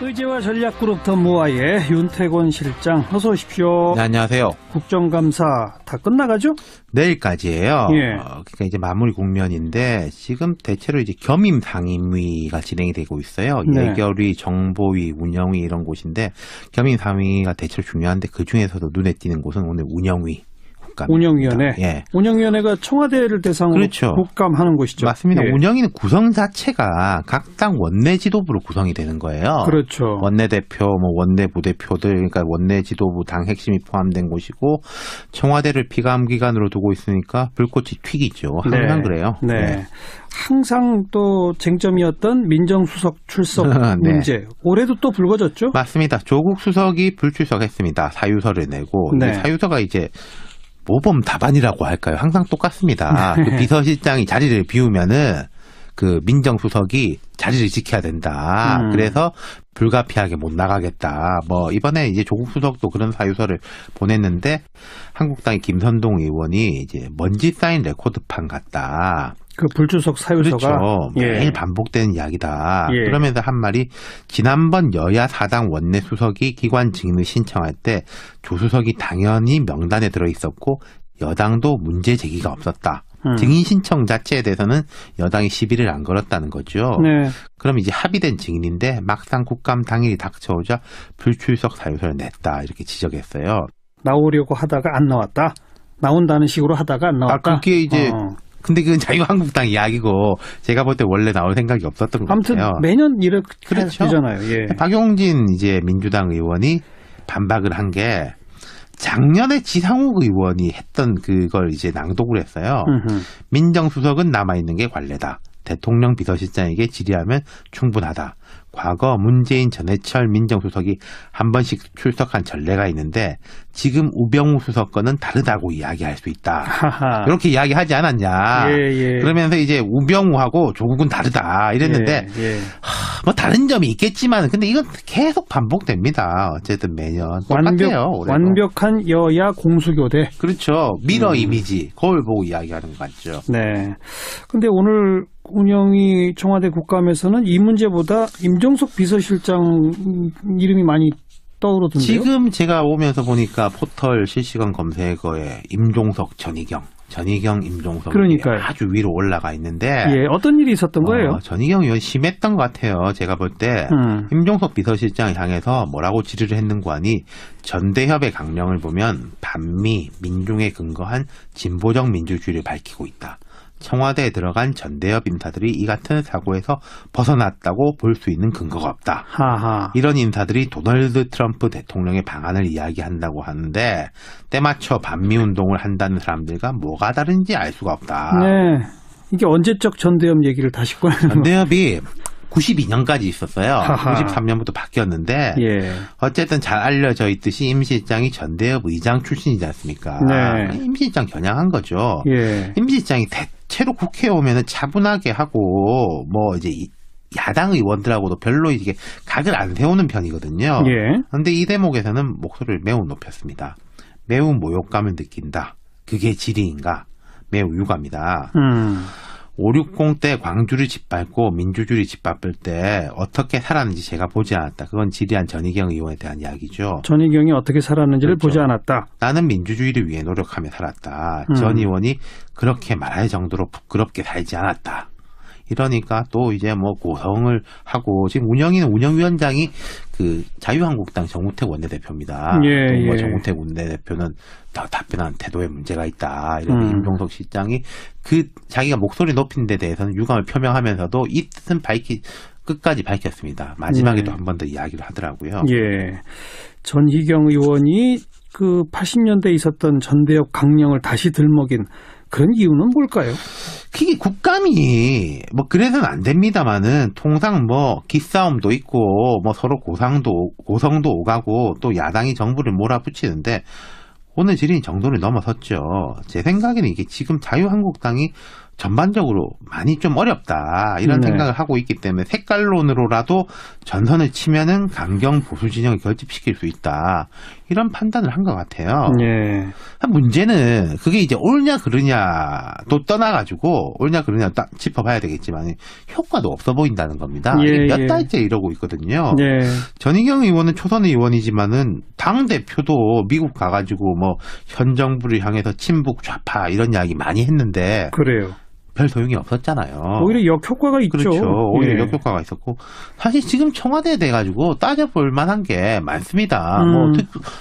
의제와 전략그룹 더 모아의 윤태권 실장 어서 오십시오. 네, 안녕하세요. 국정감사 다 끝나가죠? 내일까지예요. 예. 그러니까 이제 마무리 국면인데 지금 대체로 이제 겸임 상임위가 진행이 되고 있어요. 네. 예결위, 정보위, 운영위 이런 곳인데 겸임 상임위가 대체로 중요한데 그 중에서도 눈에 띄는 곳은 오늘 운영위. 운영위원회. 예. 운영위원회가 청와대를 대상으로 그렇죠. 국감하는 곳이죠. 맞습니다. 예. 운영위는 구성 자체가 각 당 원내 지도부로 구성이 되는 거예요. 그렇죠. 원내대표, 원내 부대표들, 그러니까 원내 지도부 당 핵심이 포함된 곳이고 청와대를 피감기관으로 두고 있으니까 불꽃이 튀기죠. 항상 네. 그래요. 네. 네. 항상 또 쟁점이었던 민정수석 출석 네. 문제. 올해도 또 불거졌죠? 맞습니다. 조국 수석이 불출석했습니다. 사유서를 내고 네. 사유서가 이제 모범 답안이라고 할까요? 항상 똑같습니다. 그 비서실장이 자리를 비우면은 그 민정수석이 자리를 지켜야 된다. 그래서 불가피하게 못 나가겠다. 이번에 이제 조국 수석도 그런 사유서를 보냈는데 한국당의 김선동 의원이 이제 먼지 쌓인 레코드판 같다. 그 불출석 사유서가. 그렇죠. 예. 매일 반복되는 이야기다. 예. 그러면서 한 말이 지난번 여야 4당 원내 수석이 기관 증인을 신청할 때 조 수석이 당연히 명단에 들어있었고 여당도 문제 제기가 없었다. 증인 신청 자체에 대해서는 여당이 시비를 안 걸었다는 거죠. 네. 그럼 이제 합의된 증인인데 막상 국감 당일이 닥쳐오자 불출석 사유서를 냈다. 이렇게 지적했어요. 나오려고 하다가 안 나왔다. 나온다는 식으로 하다가 안 나왔다. 그게 이제 근데 그건 자유한국당 이야기고 제가 볼 때 원래 나올 생각이 없었던 것 아무튼 같아요. 매년 이렇게 그렇죠. 되잖아요. 예. 박용진 이제 민주당 의원이 반박을 한 게 작년에 지상욱 의원이 했던 그걸 이제 낭독을 했어요. 민정수석은 남아있는 게 관례다. 대통령 비서실장에게 질의하면 충분하다. 과거 문재인 전해철 민정수석이 한 번씩 출석한 전례가 있는데 지금 우병우 수석 건은 다르다고 이야기할 수 있다. 하하. 이렇게 이야기하지 않았냐. 예. 그러면서 이제 우병우하고 조국은 다르다 이랬는데 예. 다른 점이 있겠지만 근데 이건 계속 반복됩니다. 어쨌든 매년 똑같아요. 올해도. 완벽한 여야 공수교대. 그렇죠. 미러 이미지 거울 보고 이야기하는 것 같죠. 네. 근데 오늘 운영위 청와대 국감에서는 이 문제보다 임종석 비서실장 이름이 많이 떠오르던데요. 지금 제가 오면서 보니까 포털 실시간 검색어에 임종석, 전희경, 임종석 그러니까요. 아주 위로 올라가 있는데 예, 어떤 일이 있었던 거예요? 전희경 의원 심했던 것 같아요. 제가 볼 때 임종석 비서실장을 향해서 뭐라고 질의를 했는고 하니 전대협의 강령을 보면 반미, 민중에 근거한 진보적 민주주의를 밝히고 있다. 청와대에 들어간 전대협 인사들이 이 같은 사고에서 벗어났다고 볼 수 있는 근거가 없다. 하하. 이런 인사들이 도널드 트럼프 대통령의 방안을 이야기한다고 하는데 때맞춰 반미운동을 한다는 사람들과 뭐가 다른지 알 수가 없다. 네. 이게 언제적 전대협 얘기를 다시 꺼내는 전대협이 92년까지 있었어요. 하하. 93년부터 바뀌었는데 예. 어쨌든 잘 알려져 있듯이 임 실장이 전대협 의장 출신이지 않습니까? 네. 임 실장 겨냥한 거죠. 예. 임 실장이 대체로 국회에 오면은 차분하게 하고 이제 야당 의원들하고도 별로 이게 각을 안 세우는 편이거든요. 예. 그런데 이 대목에서는 목소리를 매우 높였습니다. 매우 모욕감을 느낀다. 그게 질의인가? 매우 유감이다. 560 때 광주를 짓밟고 민주주의를 짓밟을 때 어떻게 살았는지 제가 보지 않았다. 그건 질의한 전희경 의원에 대한 이야기죠. 전희경이 어떻게 살았는지를 그렇죠. 보지 않았다. 나는 민주주의를 위해 노력하며 살았다. 전 의원이 그렇게 말할 정도로 부끄럽게 살지 않았다. 이러니까 또 이제 고성을 하고 지금 운영위원장이 그 자유한국당 정우택 원내대표입니다. 예, 또 예. 정우택 원내대표는 더 답변한 태도에 문제가 있다. 이런 임종석 실장이 자기가 목소리 높인 데 대해서는 유감을 표명하면서도 이 뜻은 끝까지 밝혔습니다. 마지막에도 한 번 더 이야기를 하더라고요. 예. 전희경 의원이 그 80년대에 있었던 전대협 강령을 다시 들먹인 그런 이유는 뭘까요? 그게 국감이 그래서는 안 됩니다만은 통상 기싸움도 있고 서로 고성도 오가고 또 야당이 정부를 몰아붙이는데 오늘 질의는 정도를 넘어섰죠. 제 생각에는 이게 지금 자유한국당이 전반적으로 많이 좀 어렵다 이런 네. 생각을 하고 있기 때문에 색깔론으로라도 전선을 치면은 강경 보수 진영을 결집시킬 수 있다 이런 판단을 한 것 같아요. 예. 문제는 그게 이제 옳냐 그르냐도 떠나가지고 옳냐 그르냐 딱 짚어봐야 되겠지만 효과도 없어 보인다는 겁니다. 예, 이게 몇 예. 달째 이러고 있거든요. 예. 전희경 의원은 초선 의원이지만은 당 대표도 미국 가가지고 뭐 현 정부를 향해서 친북 좌파 이런 이야기 많이 했는데 그래요. 별 소용이 없었잖아요. 오히려 역효과가 있죠. 그렇죠. 오히려 예. 역효과가 있었고 사실 지금 청와대에 돼가지고 따져볼 만한 게 많습니다. 뭐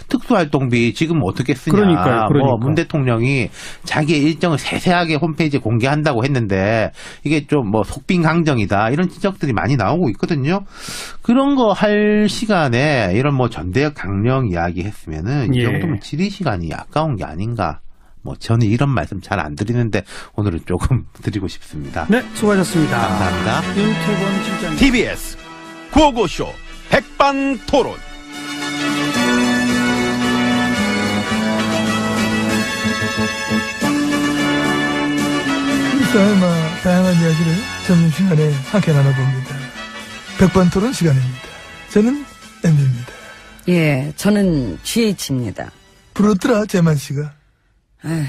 특수활동비 지금 어떻게 쓰냐. 그러니까요. 뭐 문 대통령이 자기의 일정을 세세하게 홈페이지에 공개한다고 했는데 이게 좀 뭐 속빈 강정이다 이런 지적들이 많이 나오고 있거든요. 그런 거 할 시간에 이런 뭐 전대역 강령 이야기 했으면은 이 예. 정도면 질의 시간이 아까운 게 아닌가. 뭐 저는 이런 말씀 잘 안 드리는데 오늘은 조금 드리고 싶습니다. 네, 수고하셨습니다. 감사합니다. 윤태권 실장님. TBS 구호고쇼 백반토론. 일상의 다양한 이야기를 점심시간에 함께 나눠봅니다. 백반토론 시간입니다. 저는 MB입니다. 예, 저는 GH입니다. 부럽더라 재만 씨가. 아휴,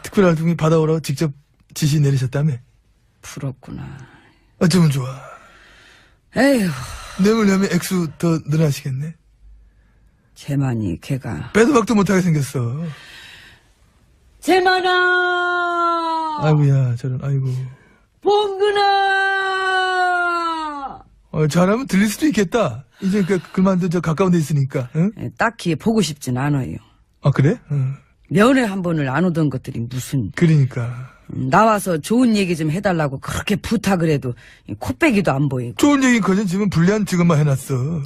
특별활동이 받아오라고 직접 지시 내리셨다며. 부럽구나. 어쩌면 좋아. 에휴, 뇌물려면 액수 더 늘어나시겠네. 재만이 걔가. 빼도 박도 못하게 생겼어. 재만아! 아이고야 저런 아이고. 봉근아! 잘하면 들릴 수도 있겠다. 이제 그만도 저 가까운 데 있으니까. 응? 예, 딱히 보고 싶진 않아요. 아 그래? 응. 면회 한 번을 안 오던 것들이 무슨. 그러니까. 나와서 좋은 얘기 좀 해달라고 그렇게 부탁을 해도 콧배기도 안 보이고. 좋은 얘기거든 지금 불리한 직업만 해놨어.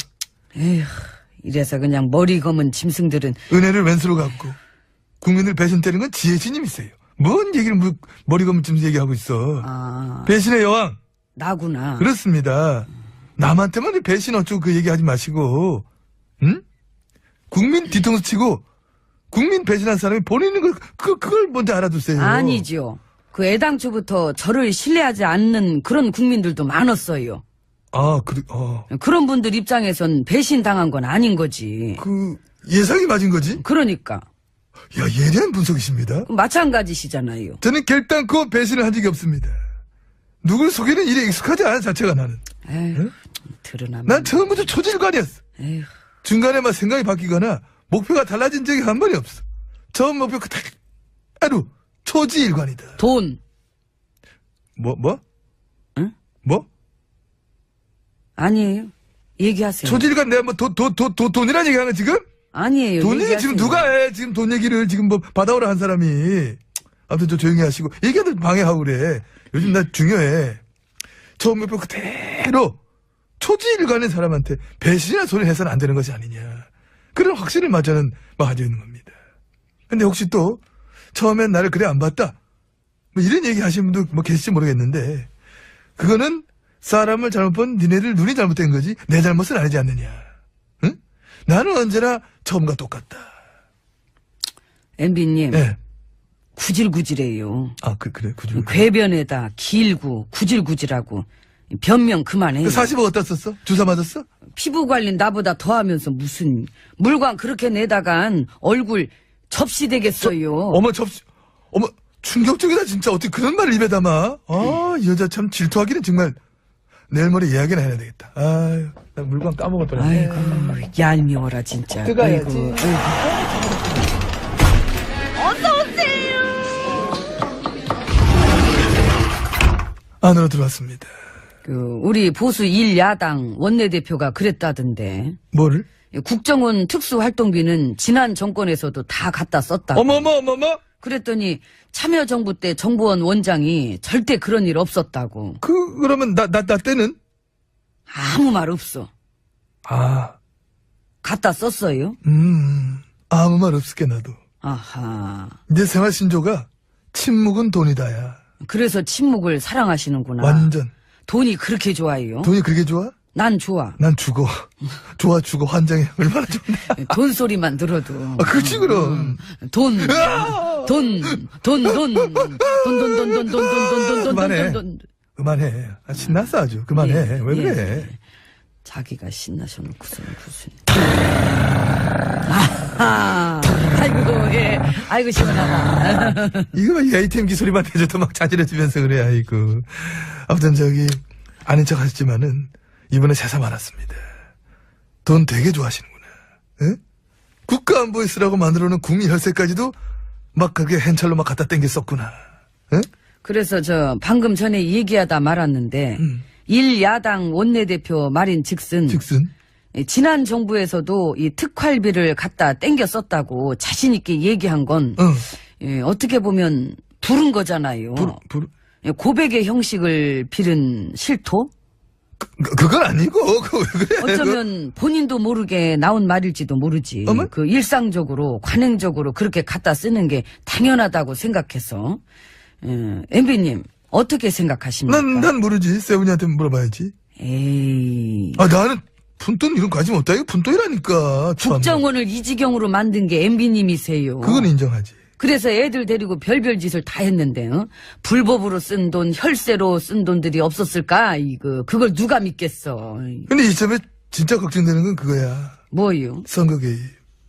에휴, 이래서 그냥 머리 검은 짐승들은. 은혜를 왼수로 갚고 국민을 배신 때리는 건 지혜진님이세요. 뭔 얘기를 머리 검은 쯤 얘기하고 있어. 아, 배신의 여왕. 나구나. 그렇습니다. 남한테만 배신 어쩌고 그 얘기하지 마시고, 응? 국민 뒤통수 치고 국민 배신한 사람이 본인인 그걸 먼저 알아두세요. 아니죠. 그 애당초부터 저를 신뢰하지 않는 그런 국민들도 많았어요. 아, 그런 분들 입장에선 배신당한 건 아닌 거지. 예상이 맞은 거지? 그러니까. 야, 예리한 분석이십니다. 마찬가지시잖아요. 저는 결단코 배신을 한 적이 없습니다. 누굴 속이는 일에 익숙하지 않은 자체가 나는. 에휴, 드러나면. 난 처음부터 초질관이었어. 에휴, 중간에 막 생각이 바뀌거나 목표가 달라진 적이 한 번이 없어. 처음 목표 그대로 초지일관이다. 돈. 뭐? 응? 뭐? 아니에요. 얘기하세요. 초지일관 내가 뭐 돈이란 얘기하는 지금? 아니에요. 돈 얘기 얘기하세요. 지금 누가 해? 지금 돈 얘기를 지금 뭐 받아오라 한 사람이. 아무튼 좀 조용히 하시고. 얘기하들 방해하고 그래. 요즘 나 중요해. 처음 목표 그대로 초지일관인 사람한테 배신이나 소리를 해서는 안 되는 것이 아니냐. 그런 확신을 저는 가지고 있는 겁니다. 근데 혹시 또 처음엔 나를 그래 안 봤다. 뭐 이런 얘기 하시는 분도 뭐 계실지 모르겠는데 그거는 사람을 잘못 본 니네들 눈이 잘못된 거지 내 잘못은 아니지 않느냐. 응? 나는 언제나 처음과 똑같다. MB님. 예. 구질구질해요. 아, 그래. 구질. 궤변에다 길고 구질구질하고 변명 그만해요. 40억 어디다 썼어? 주사 맞았어? 피부 관리는 나보다 더하면서 무슨 물광 그렇게 내다간 얼굴 접시 되겠어요. 어머 충격적이다 진짜. 어떻게 그런 말을 입에 담아. 이 여자 참 질투하기는 정말. 내일 모레 이야기나 해야 되겠다. 아유, 나 물건 까먹을 뻔했네. 아이고 얄미워라 진짜. 들어가야지. 아이고. 안으로 들어왔습니다. 우리 보수 1야당 원내대표가 그랬다던데. 뭐를? 국정원 특수활동비는 지난 정권에서도 다 갖다 썼다. 어머머. 그랬더니 참여정부 때 정보원 원장이 절대 그런 일 없었다고. 그러면 나 때는? 아무 말 없어. 아, 갖다 썼어요? 아무 말 없을게 나도. 아하. 내 생활 신조가 침묵은 돈이다야. 그래서 침묵을 사랑하시는구나. 완전. 돈이 그렇게 좋아요? 돈이 그렇게 좋아? 난 좋아. 난 죽어. 좋아 죽어 환장해. 얼마나 좋나. 돈 소리만 들어도. 아, 그렇지 그럼. 돈. 그만해. 그만해. 아, 신났어 아주. 그만해. 예, 왜 예. 그래? 자기가 신나셔놓고서 무슨. 아이고, 예. 아이고, 시원하다. 이거 막 ATM 기소리만 대줘도 막 자질해주면서 그래. 아이고. 아무튼 아닌 척 하셨지만은 이번에 새삼 알았습니다. 돈 되게 좋아하시는구나. 예? 국가안보에 쓰라고 만들어놓은 국민 혈세까지도 막 그렇게 hen찰로 막 갖다 땡겨 썼구나. 예? 그래서 방금 전에 얘기하다 말았는데, 1야당 원내대표 말인 즉슨, 지난 정부에서도 이 특활비를 갖다 땡겨 썼다고 자신있게 얘기한 건, 어떻게 보면 부른 거잖아요. 고백의 형식을 빌은 실토? 그건 아니고, 그거 왜 그래? 어쩌면 본인도 모르게 나온 말일지도 모르지. 어머? 그 일상적으로, 관행적으로 그렇게 갖다 쓰는 게 당연하다고 생각해서. MB님, 어떻게 생각하십니까? 난 모르지. 세훈이한테 물어봐야지. 에이. 아, 나는 푼돈 이런 관심 없다. 이거 푼돈이라니까. 참. 국정원을 이 지경으로 만든 게 MB님이세요. 그건 인정하지. 그래서 애들 데리고 별별 짓을 다 했는데, 불법으로 쓴 돈, 혈세로 쓴 돈들이 없었을까? 그걸 누가 믿겠어. 근데 이 점에 진짜 걱정되는 건 그거야. 뭐요? 선거 개입.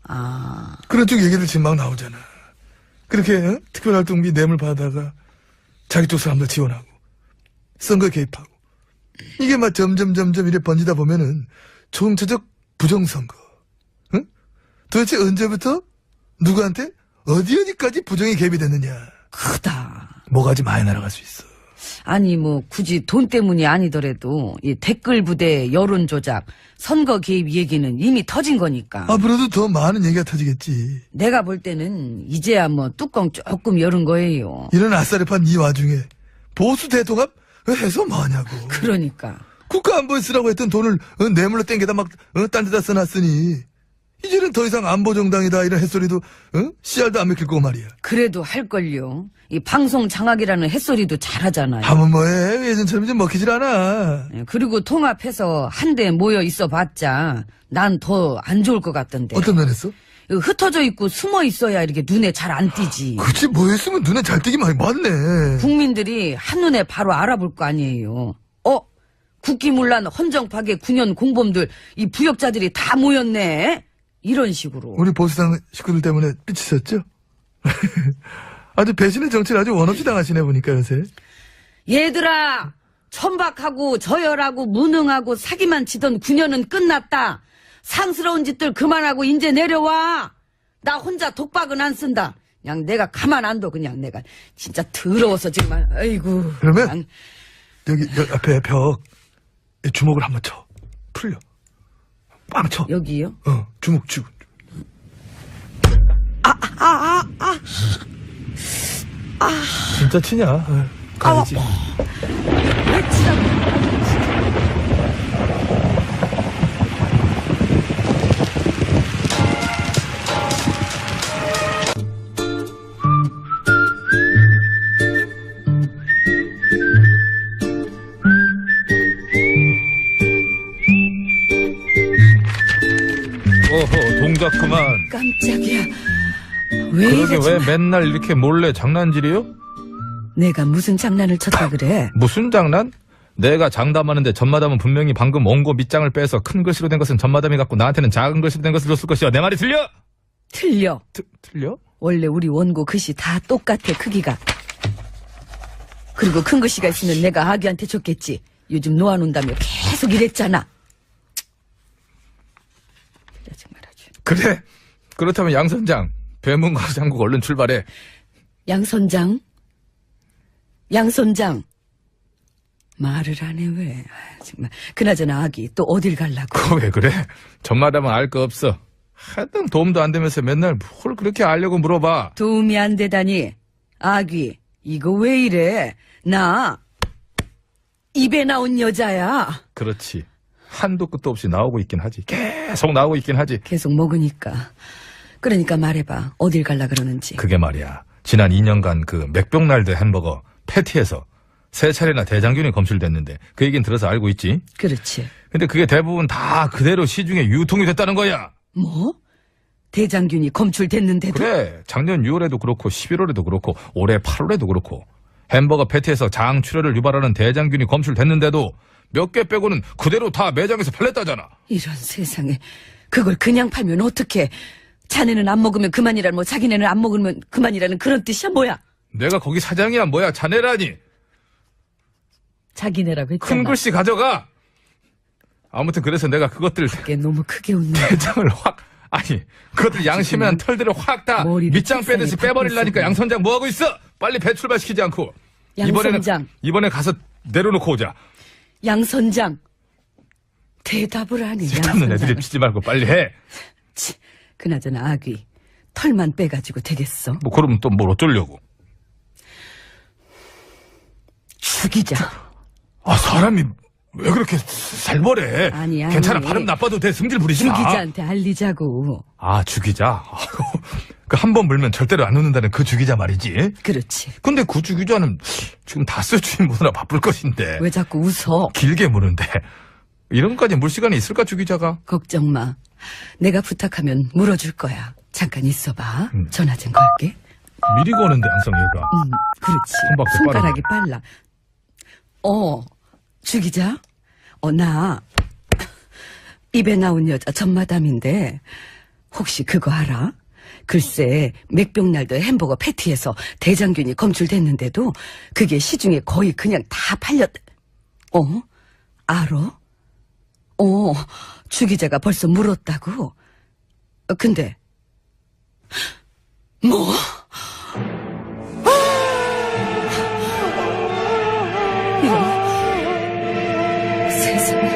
아. 그런 쪽 얘기들 지금 막 나오잖아. 그렇게 특별활동비 뇌물 받아다가 자기 쪽 사람들 지원하고 선거 개입하고 이게 막 점점 이래 번지다 보면은 총체적 부정선거. 응? 도대체 언제부터 누구한테 어디까지 부정이 개입이 됐느냐. 크다. 뭐가지 많이 날아갈 수 있어. 아니 굳이 돈 때문이 아니더라도 이 댓글 부대 여론 조작 선거 개입 얘기는 이미 터진 거니까 앞으로도 더 많은 얘기가 터지겠지. 내가 볼 때는 이제야 뚜껑 조금 열은 거예요. 이런 아싸리판 이 와중에 보수 대통합 해서 뭐하냐고. 그러니까 국가안보에 쓰라고 했던 돈을 뇌물로 땡겨다 막 딴 데다 써놨으니 이제는 더 이상 안보정당이다 이런 햇소리도 씨알도 안 맥힐 거고 말이야. 그래도 할걸요. 이 방송 장악이라는 햇소리도 잘하잖아요. 하면 뭐해. 예전처럼 이제 먹히질 않아. 그리고 통합해서 한데 모여 있어봤자 난 더 안 좋을 것 같던데. 어떤 면에서? 흩어져 있고 숨어 있어야 이렇게 눈에 잘 안 띄지. 그치 뭐 했으면 눈에 잘 띄기 많이 맞네. 국민들이 한눈에 바로 알아볼 거 아니에요. 국기문란 헌정파괴 9년 공범들 이 부역자들이 다 모였네. 이런 식으로. 우리 보수당 식구들 때문에 삐치셨죠? 아주 배신의 정치를 아주 원없이 당하시네 보니까 요새. 얘들아, 천박하고 저열하고 무능하고 사기만 치던 9년은 끝났다. 상스러운 짓들 그만하고 이제 내려와. 나 혼자 독박은 안 쓴다. 그냥 내가 가만 안 둬. 그냥 내가 진짜 더러워서 정말. 아이고. 그러면 여기 앞에 벽 주먹을 한번 쳐. 풀려. 빵 쳐. 여기요? 주먹. 진짜 치냐? 가야지. 왜 치라고? 어허, 동작 그만. 깜짝이야. 왜 그러게 이래? 왜 정말. 맨날 이렇게 몰래 장난질이요? 내가 무슨 장난을 쳤다 그래? 무슨 장난? 내가 장담하는데 전마담은 분명히 방금 원고 밑장을 빼서 큰 글씨로 된 것은 전마담이 갖고 나한테는 작은 글씨로 된 것을 줬을 것이야. 내 말이 틀려? 틀려. 틀려? 원래 우리 원고 글씨 다 똑같아, 크기가. 그리고 큰 글씨가 있으면 내가 아기한테 줬겠지. 요즘 놓아놓는다며 계속 이랬잖아. 정말 아주. 그래. 그렇다면 양 선장, 배문과 장국 얼른 출발해. 양 선장? 양 선장. 말을 안 해, 왜. 정말. 그나저나 아기 또 어딜 갈라고. 그거 왜 그래? 전마담은 알 거 없어. 하여튼 도움도 안 되면서 맨날 뭘 그렇게 알려고 물어봐. 도움이 안 되다니. 아기, 이거 왜 이래? 나 입에 나온 여자야. 그렇지. 한도 끝도 없이 나오고 있긴 하지. 계속 나오고 있긴 하지. 계속 먹으니까. 그러니까 말해봐. 어딜 갈라 그러는지. 그게 말이야. 지난 2년간 그 맥병날드 햄버거 패티에서 세 차례나 대장균이 검출됐는데 그 얘기는 들어서 알고 있지? 그렇지. 근데 그게 대부분 다 그대로 시중에 유통이 됐다는 거야. 뭐? 대장균이 검출됐는데도? 그래. 작년 6월에도 그렇고 11월에도 그렇고 올해 8월에도 그렇고 햄버거 패티에서 장출혈을 유발하는 대장균이 검출됐는데도 몇 개 빼고는 그대로 다 매장에서 팔렸다잖아. 이런 세상에. 그걸 그냥 팔면 어떡해. 자네는 안 먹으면 그만이라는 뭐 자기네는 안 먹으면 그만이라는 그런 뜻이야 뭐야? 내가 거기 사장이야 뭐야 자네라니. 자기네라고 했잖아. 큰 글씨 가져가. 아무튼 그래서 내가 그것들 그게 너무 크게 웃는 대장을 확 아니 그것들 양심한 털들을 확 다 머리를 밑장 책상에 빼듯이 박고 빼버리려니까 있어. 양선장 뭐하고 있어? 빨리 배 출발시키지 않고. 양선장. 이번에 가서 내려놓고 오자. 양선장. 대답을 하니 쓸데없는 애들이 양선장. 피지 말고 빨리 해. 그나저나 아귀. 털만 빼가지고 되겠어? 뭐 그럼 또 뭘 어쩌려고. 죽이자. 아 사람이 왜 그렇게 살벌해. 아니. 괜찮아 발음 나빠도 돼 승질 부리지 마. 죽이자한테 알리자고. 아 주기자. 그 한 번 물면 절대로 안 웃는다는 그 주기자 말이지. 그렇지. 근데 그 주기자는 지금 다스 주인 보느라 바쁠 것인데 왜 자꾸 웃어? 길게 무는데 이런 것까지 물 시간이 있을까 주기자가? 걱정 마. 내가 부탁하면 물어줄 거야. 잠깐 있어봐. 전화 좀 걸게. 미리 거는데 항상 얘가. 그렇지. 손박도 손가락이 빨라. 주기자? 나 입에 나온 여자 전마담인데 혹시 그거 알아? 글쎄 맥병날드 햄버거 패티에서 대장균이 검출됐는데도 그게 시중에 거의 그냥 다 팔렸... 알아? 주기자가 벌써 물었다고? 근데 뭐? 이런 세상에.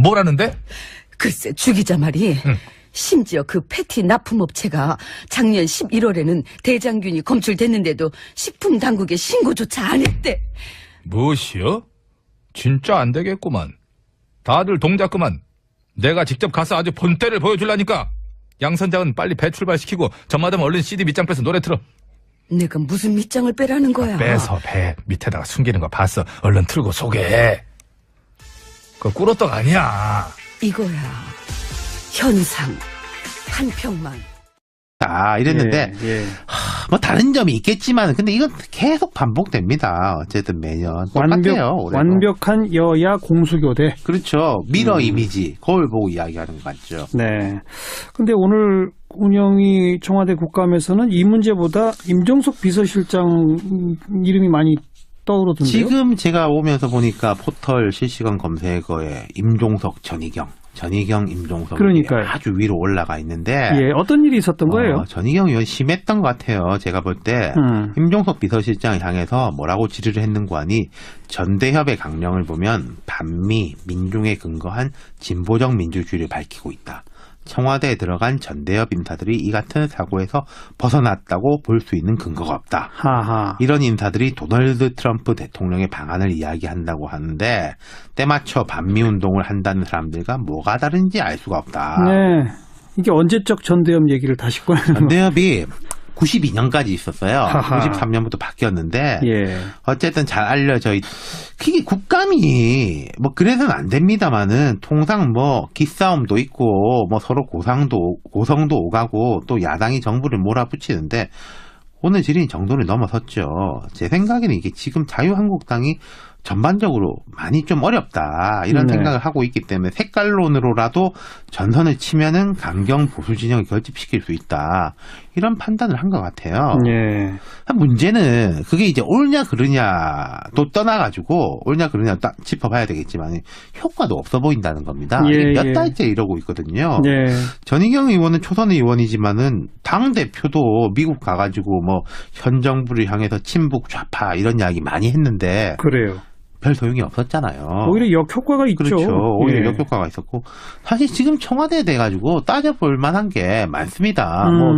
뭐라는데? 글쎄 주기자 말이 심지어 그 패티 납품업체가 작년 11월에는 대장균이 검출됐는데도 식품당국에 신고조차 안 했대. 무엇이요? 진짜 안 되겠구만. 다들 동작 그만. 내가 직접 가서 아주 본때를 보여줄라니까. 양 선장은 빨리 배 출발시키고 전마담 얼른 CD 밑장 빼서 노래 틀어. 내가 무슨 밑장을 빼라는 거야. 빼서 배 밑에다가 숨기는 거 봤어. 얼른 틀고 소개해. 그거 꿀호떡 아니야. 이거야. 현상. 한 평만. 이랬는데 예. 뭐 다른 점이 있겠지만 근데 이건 계속 반복됩니다. 어쨌든 매년 똑같아요. 올해도. 완벽한 여야 공수교대. 그렇죠. 미러 이미지 거울 보고 이야기하는 것 같죠. 네. 근데 오늘 운영이 청와대 국감에서는 이 문제보다 임종석 비서실장 이름이 많이 떠오르던데요. 지금 제가 오면서 보니까 포털 실시간 검색어에 임종석, 전희경, 임종석이 그러니까요. 아주 위로 올라가 있는데 예, 어떤 일이 있었던 거예요? 전희경 의원 심했던 것 같아요. 제가 볼 때 임종석 비서실장을 향해서 뭐라고 질의를 했는고 하니 전대협의 강령을 보면 반미, 민중에 근거한 진보적 민주주의를 밝히고 있다. 청와대에 들어간 전대협 인사들이 이 같은 사고에서 벗어났다고 볼 수 있는 근거가 없다. 하하. 이런 인사들이 도널드 트럼프 대통령의 방안을 이야기한다고 하는데 때맞춰 반미운동을 한다는 사람들과 뭐가 다른지 알 수가 없다. 네. 이게 언제적 전대협 얘기를 다시 꺼내는 거. 전대협이 92년까지 있었어요. 하하. 93년부터 바뀌었는데 예. 어쨌든 잘 알려져 그게 국감이 뭐 그래서는 안 됩니다만은 통상 뭐 기싸움도 있고 뭐 서로 고성도 오가고 또 야당이 정부를 몰아붙이는데 오늘 질의는 정도를 넘어섰죠. 제 생각에는 이게 지금 자유한국당이 전반적으로 많이 좀 어렵다 이런 네. 생각을 하고 있기 때문에 색깔론으로라도 전선을 치면은 강경 보수 진영을 결집시킬 수 있다 이런 판단을 한 것 같아요. 예. 문제는 그게 이제 옳냐 그르냐도 떠나가지고 옳냐 그르냐 딱 짚어봐야 되겠지만 효과도 없어 보인다는 겁니다. 예, 이게 몇 예. 달째 이러고 있거든요. 예. 전희경 의원은 초선 의원이지만은 당 대표도 미국 가가지고 뭐 현 정부를 향해서 친북 좌파 이런 이야기 많이 했는데 그래요. 별 소용이 없었잖아요. 오히려 역효과가 있죠. 그렇죠. 오히려 예. 역효과가 있었고 사실 지금 청와대에 대해 가지고 따져볼 만한 게 많습니다. 뭐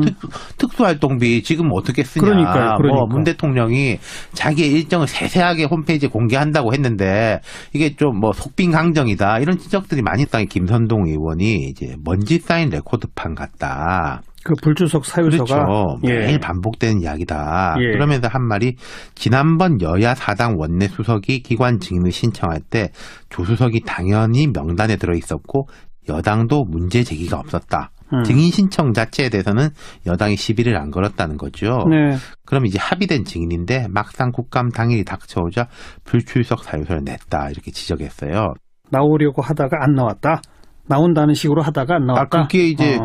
특수활동비 지금 어떻게 쓰냐. 그러니까요. 뭐 문 대통령이 자기의 일정을 세세하게 홈페이지에 공개한다고 했는데 이게 좀 뭐 속빈강정이다 이런 지적들이 많이 있다니 김선동 의원이 이제 먼지 쌓인 레코드판 같다. 그 불출석 사유서가 그렇죠. 예. 매일 반복되는 이야기다. 예. 그러면서 한 말이 지난번 여야 사당 원내 수석이 기관 증인을 신청할 때 조수석이 당연히 명단에 들어 있었고 여당도 문제 제기가 없었다. 증인 신청 자체에 대해서는 여당이 시비를 안 걸었다는 거죠. 네. 그럼 이제 합의된 증인인데 막상 국감 당일이 닥쳐오자 불출석 사유서를 냈다 이렇게 지적했어요. 나오려고 하다가 안 나왔다. 나온다는 식으로 하다가 안 나왔다. 그게 이제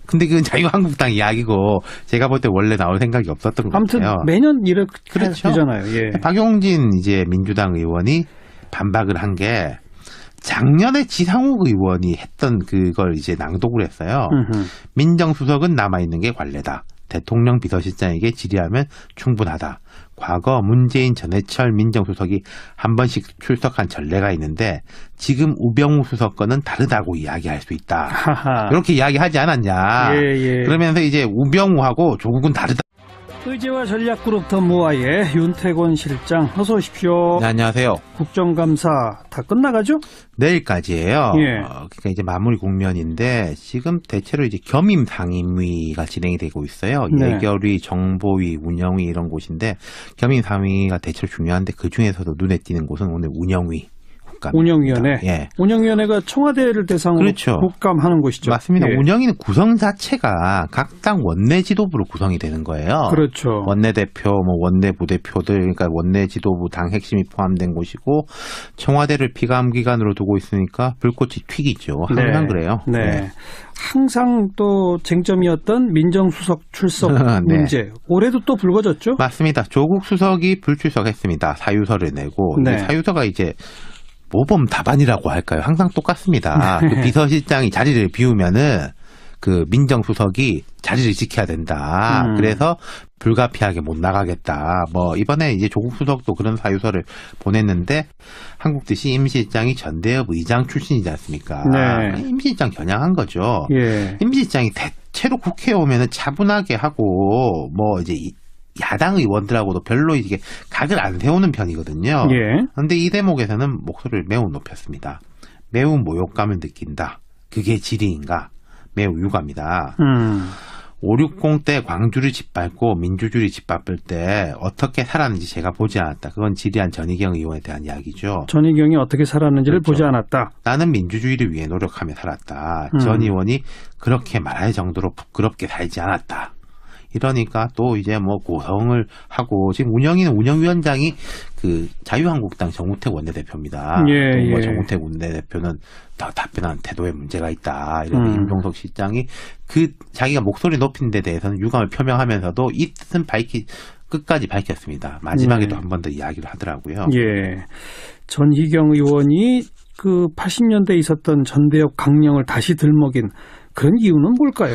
근데 그건 자유한국당 이야기고 제가 볼 때 원래 나올 생각이 없었던 것 아무튼 같아요. 매년 이렇게 그렇죠. 되잖아요. 예. 박용진 이제 민주당 의원이 반박을 한 게 작년에 지상욱 의원이 했던 그걸 이제 낭독을 했어요. 민정수석은 남아있는 게 관례다. 대통령 비서실장에게 질의하면 충분하다. 과거 문재인 전해철 민정수석이 한 번씩 출석한 전례가 있는데 지금 우병우 수석 건은 다르다고 이야기할 수 있다. 하하. 이렇게 이야기하지 않았냐. 예. 그러면서 이제 우병우하고 조국은 다르다. 의제와 전략그룹 더 모아의 윤태곤 실장 어서 오십시오. 네, 안녕하세요. 국정감사 다 끝나가죠? 내일까지예요. 예. 그러니까 이제 마무리 국면인데 지금 대체로 이제 겸임 상임위가 진행이 되고 있어요. 네. 예결위, 정보위, 운영위 이런 곳인데 겸임 상임위가 대체로 중요한데 그 중에서도 눈에 띄는 곳은 오늘 운영위. 운영위원회. 예. 운영위원회가 청와대를 대상으로 그렇죠. 국감하는 곳이죠. 맞습니다. 예. 운영위는 구성 자체가 각 당 원내 지도부로 구성이 되는 거예요. 그렇죠. 원내대표, 뭐 원내 부대표들, 그러니까 원내 지도부 당 핵심이 포함된 곳이고 청와대를 피감기관으로 두고 있으니까 불꽃이 튀기죠. 항상 그래요. 네. 네. 항상 또 쟁점이었던 민정수석 출석 네. 문제. 올해도 또 불거졌죠? 맞습니다. 조국 수석이 불출석했습니다. 사유서를 내고 네. 이 사유서가 이제 모범 답안이라고 할까요? 항상 똑같습니다. 그 비서실장이 자리를 비우면은 그 민정수석이 자리를 지켜야 된다. 그래서 불가피하게 못 나가겠다. 뭐 이번에 이제 조국 수석도 그런 사유서를 보냈는데 한국 듯이 임 실장이 전대협 의장 출신이지 않습니까? 네. 임 실장 겨냥한 거죠. 예. 임 실장이 대체로 국회에 오면은 차분하게 하고 뭐 이제 야당 의원들하고도 별로 이게 각을 안 세우는 편이거든요. 예. 그런데 이 대목에서는 목소리를 매우 높였습니다. 매우 모욕감을 느낀다. 그게 질의인가? 매우 유감이다. 560 때 광주를 짓밟고 민주주의를 짓밟을 때 어떻게 살았는지 제가 보지 않았다. 그건 질의한 전희경 의원에 대한 이야기죠. 전희경이 어떻게 살았는지를 그렇죠. 보지 않았다. 나는 민주주의를 위해 노력하며 살았다. 전 의원이 그렇게 말할 정도로 부끄럽게 살지 않았다. 이러니까 또 이제 뭐 고성을 하고 지금 운영위원장이 그 자유한국당 정우택 원내대표입니다. 예, 뭐 예. 정우택 원내대표는 더 답변한 태도에 문제가 있다. 이러면 임종석 실장이 그 자기가 목소리 높인 데 대해서는 유감을 표명하면서도 이 뜻은 끝까지 밝혔습니다. 마지막에도 한 번 더 이야기를 하더라고요. 예. 전희경 의원이 그 80년대에 있었던 전대협 강령을 다시 들먹인 그런 이유는 뭘까요?